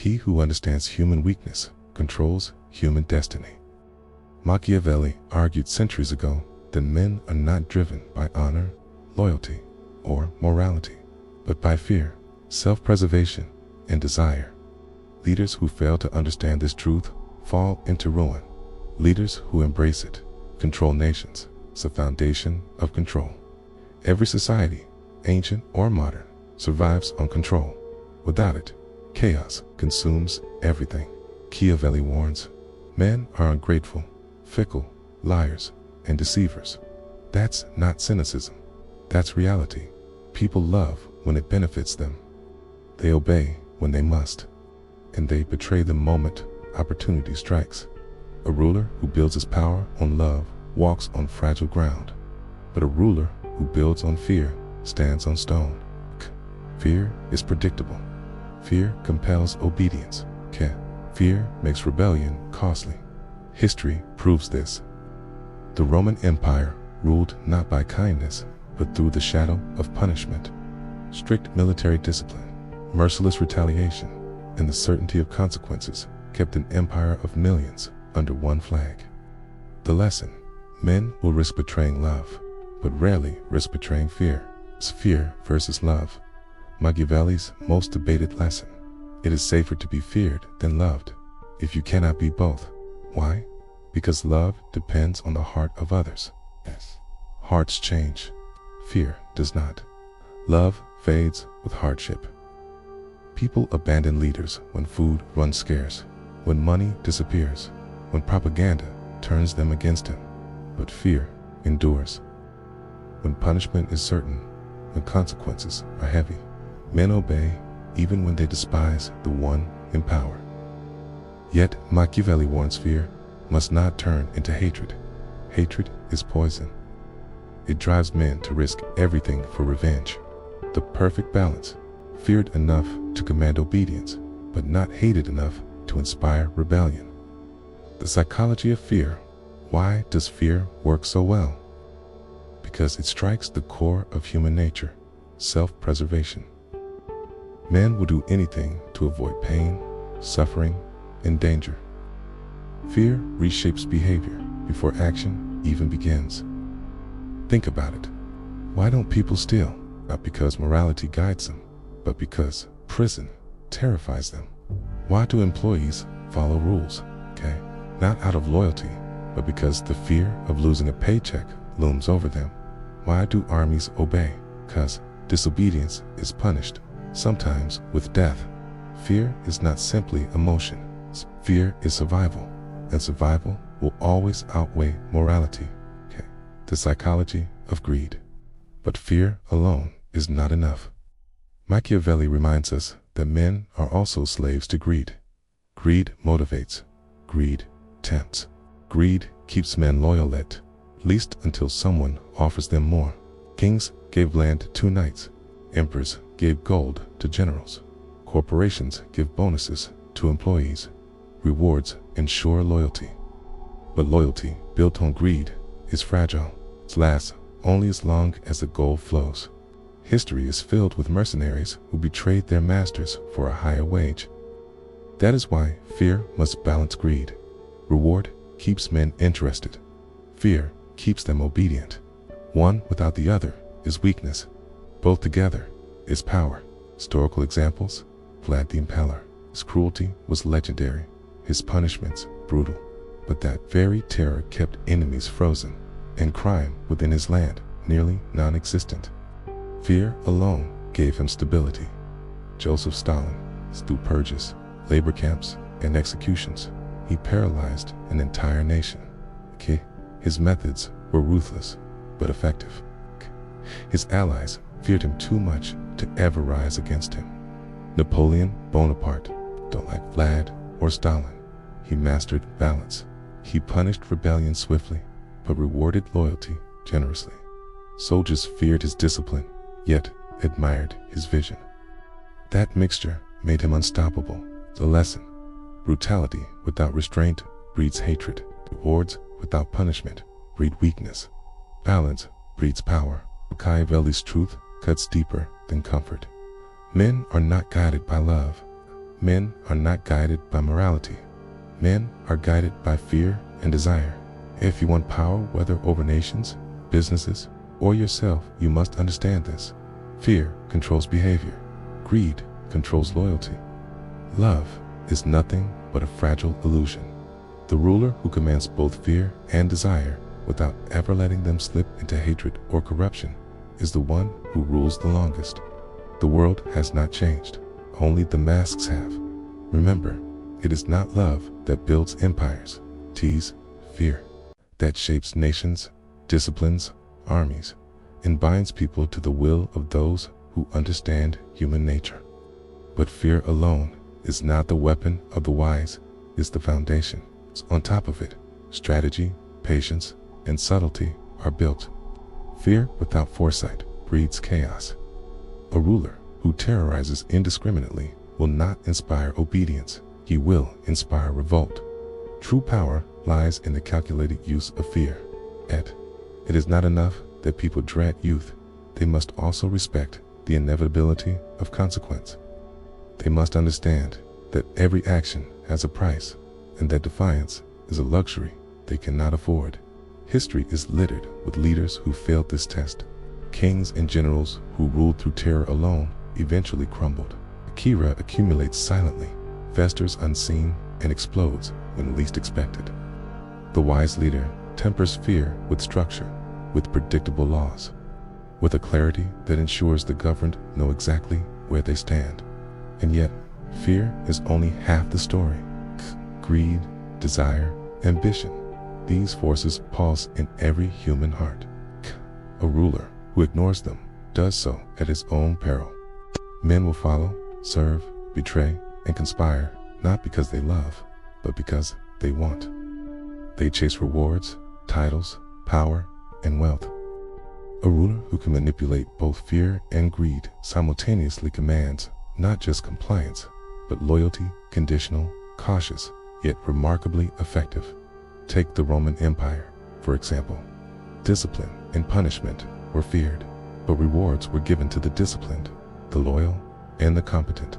He who understands human weakness controls human destiny. Machiavelli argued centuries ago that men are not driven by honor, loyalty, or morality, but by fear, self-preservation, and desire. Leaders who fail to understand this truth fall into ruin. Leaders who embrace it control nations. It's the foundation of control. Every society, ancient or modern, survives on control. Without it, chaos consumes everything. Machiavelli warns, men are ungrateful, fickle, liars, and deceivers. That's not cynicism. That's reality. People love when it benefits them. They obey when they must, and they betray the moment opportunity strikes. A ruler who builds his power on love walks on fragile ground, but a ruler who builds on fear stands on stone. Fear is predictable. Fear compels obedience. Fear makes rebellion costly. History proves this. The Roman Empire ruled not by kindness, but through the shadow of punishment. Strict military discipline, merciless retaliation, and the certainty of consequences kept an empire of millions under one flag. The lesson: men will risk betraying love, but rarely risk betraying fear. It's fear versus love. Machiavelli's most debated lesson. It is safer to be feared than loved, if you cannot be both. Why? Because love depends on the heart of others. Yes. Hearts change. Fear does not. Love fades with hardship. People abandon leaders when food runs scarce, when money disappears, when propaganda turns them against him. But fear endures. When punishment is certain, when consequences are heavy, men obey even when they despise the one in power. Yet Machiavelli warns fear must not turn into hatred. Hatred is poison. It drives men to risk everything for revenge. The perfect balance: feared enough to command obedience, but not hated enough to inspire rebellion. The psychology of fear. Why does fear work so well? Because it strikes the core of human nature: self-preservation. Men will do anything to avoid pain, suffering, and danger. Fear reshapes behavior before action even begins. Think about it. Why don't people steal? Not because morality guides them, but because prison terrifies them. Why do employees follow rules? Not out of loyalty, but because the fear of losing a paycheck looms over them. Why do armies obey? Because disobedience is punished, sometimes with death. Fear is not simply emotion. Fear is survival, and survival will always outweigh morality. The psychology of greed. But fear alone is not enough. Machiavelli reminds us that men are also slaves to greed. Greed motivates. Greed tempts. Greed keeps men loyal at least until someone offers them more. Kings gave land to knights. Emperors gave gold to generals. Corporations give bonuses to employees. Rewards ensure loyalty. But loyalty built on greed is fragile. It lasts only as long as the gold flows. History is filled with mercenaries who betrayed their masters for a higher wage. That is why fear must balance greed. Reward keeps men interested. Fear keeps them obedient. One without the other is weakness. Both together is power. Historical examples: Vlad the Impaler. His cruelty was legendary, his punishments brutal. But that very terror kept enemies frozen, and crime within his land nearly non-existent. Fear alone gave him stability. Joseph Stalin, through purges, labor camps, and executions, he paralyzed an entire nation. His methods were ruthless, but effective. His allies feared him too much to ever rise against him. Napoleon Bonaparte, don't like Vlad or Stalin, he mastered balance. He punished rebellion swiftly, but rewarded loyalty generously. Soldiers feared his discipline, yet admired his vision. That mixture made him unstoppable. The lesson: brutality without restraint breeds hatred. Rewards without punishment breed weakness. Balance breeds power. Machiavelli's truth cuts deeper than comfort. Men are not guided by love. Men are not guided by morality. Men are guided by fear and desire. If you want power, whether over nations, businesses, or yourself, you must understand this. Fear controls behavior. Greed controls loyalty. Love is nothing but a fragile illusion. The ruler who commands both fear and desire without ever letting them slip into hatred or corruption is the one who rules the longest. The world has not changed. Only the masks have. Remember, it is not love that builds empires. Tis fear that shapes nations, disciplines armies, and binds people to the will of those who understand human nature. But fear alone is not the weapon of the wise, it's the foundation. On top of it, strategy, patience, and subtlety are built. Fear without foresight breeds chaos. A ruler who terrorizes indiscriminately will not inspire obedience, he will inspire revolt. True power lies in the calculated use of fear. It is not enough that people dread youth, they must also respect the inevitability of consequence. They must understand that every action has a price, and that defiance is a luxury they cannot afford. History is littered with leaders who failed this test. Kings and generals who ruled through terror alone eventually crumbled. Akira accumulates silently, festers unseen, and explodes when least expected. The wise leader tempers fear with structure, with predictable laws, with a clarity that ensures the governed know exactly where they stand. And yet, fear is only half the story. Greed, desire, ambition, these forces pulse in every human heart. A ruler who ignores them does so at his own peril. Men will follow, serve, betray, and conspire, not because they love, but because they want. They chase rewards, titles, power, and wealth. A ruler who can manipulate both fear and greed simultaneously commands not just compliance, but loyalty, conditional, cautious, yet remarkably effective. Take the Roman Empire, for example. Discipline and punishment were feared, but rewards were given to the disciplined, the loyal, and the competent.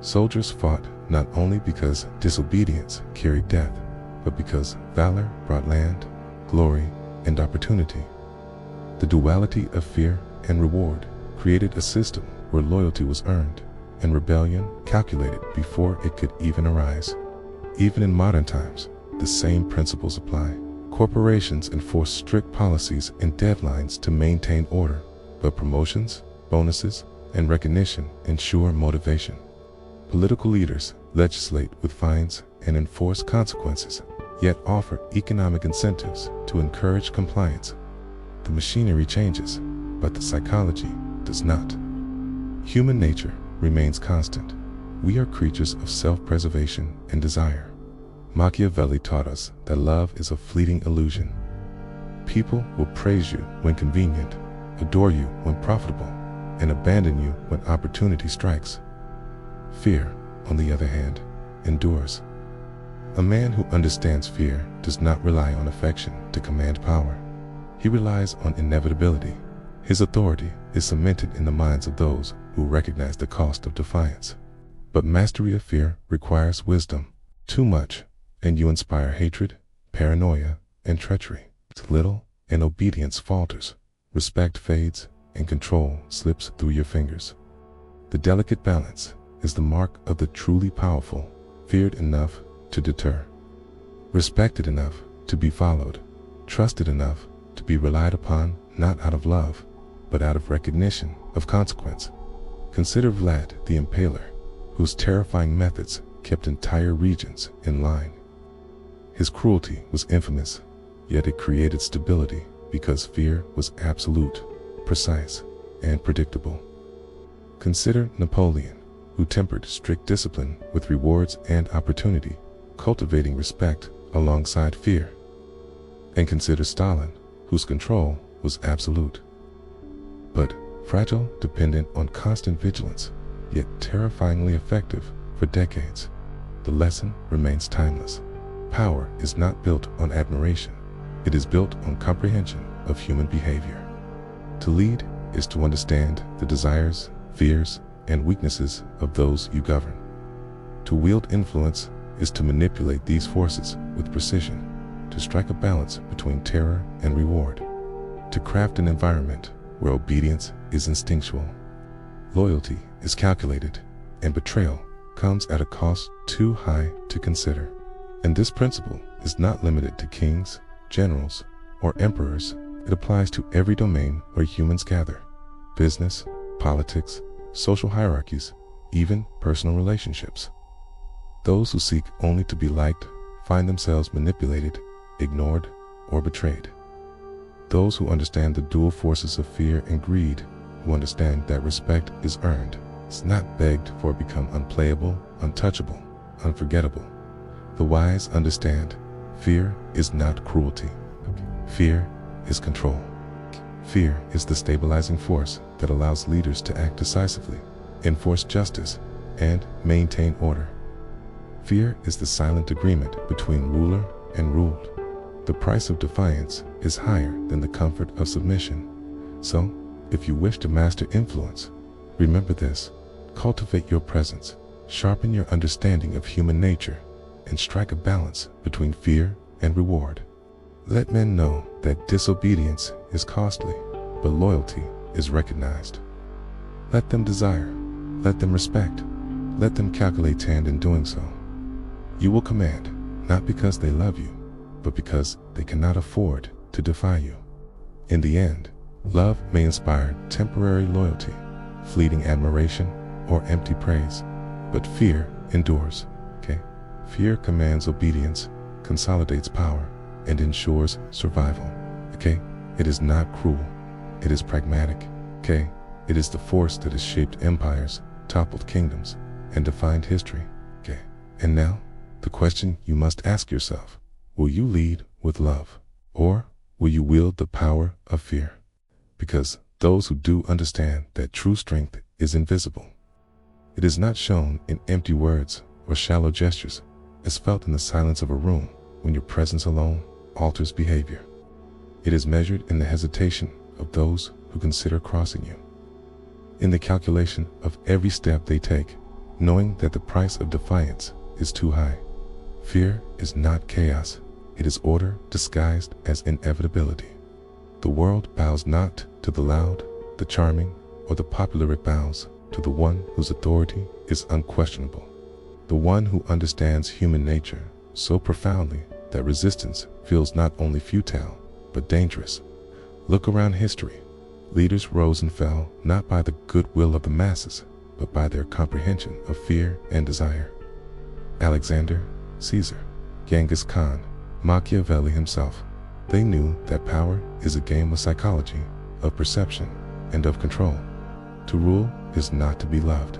Soldiers fought not only because disobedience carried death, but because valor brought land, glory, and opportunity. The duality of fear and reward created a system where loyalty was earned and rebellion calculated before it could even arise. Even in modern times, the same principles apply. Corporations enforce strict policies and deadlines to maintain order, but promotions, bonuses, and recognition ensure motivation. Political leaders legislate with fines and enforce consequences, yet offer economic incentives to encourage compliance. The machinery changes, but the psychology does not. Human nature remains constant. We are creatures of self-preservation and desire. Machiavelli taught us that love is a fleeting illusion. People will praise you when convenient, adore you when profitable, and abandon you when opportunity strikes. Fear, on the other hand, endures. A man who understands fear does not rely on affection to command power. He relies on inevitability. His authority is cemented in the minds of those who recognize the cost of defiance. But mastery of fear requires wisdom. Too much, and you inspire hatred, paranoia, and treachery. Too little, and obedience falters. Respect fades, and control slips through your fingers. The delicate balance is the mark of the truly powerful, feared enough to deter, respected enough to be followed, trusted enough to be relied upon not out of love, but out of recognition of consequence. Consider Vlad the Impaler, whose terrifying methods kept entire regions in line. His cruelty was infamous, yet it created stability because fear was absolute, precise, and predictable. Consider Napoleon, who tempered strict discipline with rewards and opportunity, cultivating respect alongside fear. And consider Stalin, whose control was absolute, but fragile, dependent on constant vigilance, yet terrifyingly effective for decades. The lesson remains timeless. Power is not built on admiration. It is built on comprehension of human behavior. To lead is to understand the desires, fears, and weaknesses of those you govern. To wield influence is to manipulate these forces with precision, to strike a balance between terror and reward, to craft an environment where obedience is instinctual, loyalty is calculated, and betrayal comes at a cost too high to consider. And this principle is not limited to kings, generals, or emperors. It applies to every domain where humans gather: business, politics, social hierarchies, even personal relationships. Those who seek only to be liked find themselves manipulated, ignored, or betrayed. Those who understand the dual forces of fear and greed, who understand that respect is earned, it's not begged for, become unplayable, untouchable, unforgettable. The wise understand fear is not cruelty. Fear is control. Fear is the stabilizing force that allows leaders to act decisively, enforce justice, and maintain order. Fear is the silent agreement between ruler and ruled. The price of defiance is higher than the comfort of submission. So, if you wish to master influence, remember this: cultivate your presence, sharpen your understanding of human nature, and strike a balance between fear and reward. Let men know that disobedience is costly, but loyalty is recognized. Let them desire, let them respect, let them calculate, and in doing so, you will command, not because they love you, but because they cannot afford to defy you. In the end, love may inspire temporary loyalty, fleeting admiration, or empty praise, but fear endures. Fear commands obedience, consolidates power, and ensures survival. It is not cruel. It is pragmatic. It is the force that has shaped empires, toppled kingdoms, and defined history. And now, the question you must ask yourself: will you lead with love, or will you wield the power of fear? Because those who do understand that true strength is invisible. It is not shown in empty words or shallow gestures. It's felt in the silence of a room when your presence alone alters behavior. It is measured in the hesitation of those who consider crossing you, in the calculation of every step they take, knowing that the price of defiance is too high. Fear is not chaos. It is order disguised as inevitability. The world bows not to the loud, the charming, or the popular. It bows to the one whose authority is unquestionable. The one who understands human nature so profoundly that resistance feels not only futile, but dangerous. Look around history. Leaders rose and fell not by the goodwill of the masses, but by their comprehension of fear and desire. Alexander, Caesar, Genghis Khan, Machiavelli himself. They knew that power is a game of psychology, of perception, and of control. To rule is not to be loved.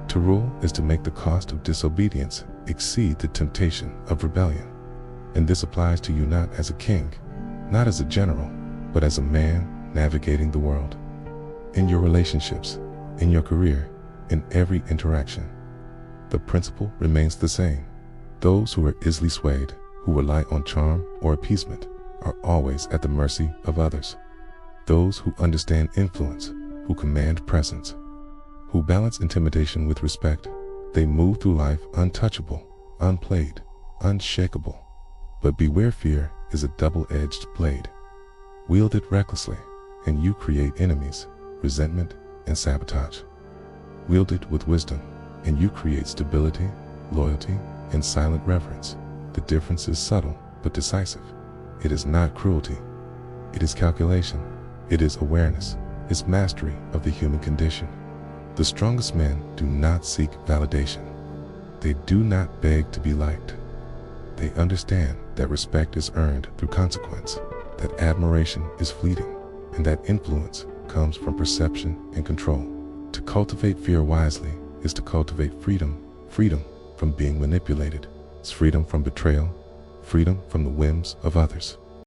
To rule is to make the cost of disobedience exceed the temptation of rebellion. And this applies to you not as a king, not as a general, but as a man navigating the world. In your relationships, in your career, in every interaction, the principle remains the same. Those who are easily swayed, who rely on charm or appeasement, are always at the mercy of others. Those who understand influence, who command presence, who balance intimidation with respect, they move through life untouchable, unplayed, unshakable. But beware, fear is a double-edged blade. Wield it recklessly, and you create enemies, resentment, and sabotage. Wield it with wisdom, and you create stability, loyalty, and silent reverence. The difference is subtle but decisive. It is not cruelty. It is calculation. It is awareness. It's mastery of the human condition. The strongest men do not seek validation. They do not beg to be liked. They understand that respect is earned through consequence, that admiration is fleeting, and that influence comes from perception and control. To cultivate fear wisely is to cultivate freedom, freedom from being manipulated. It's freedom from betrayal, freedom from the whims of others.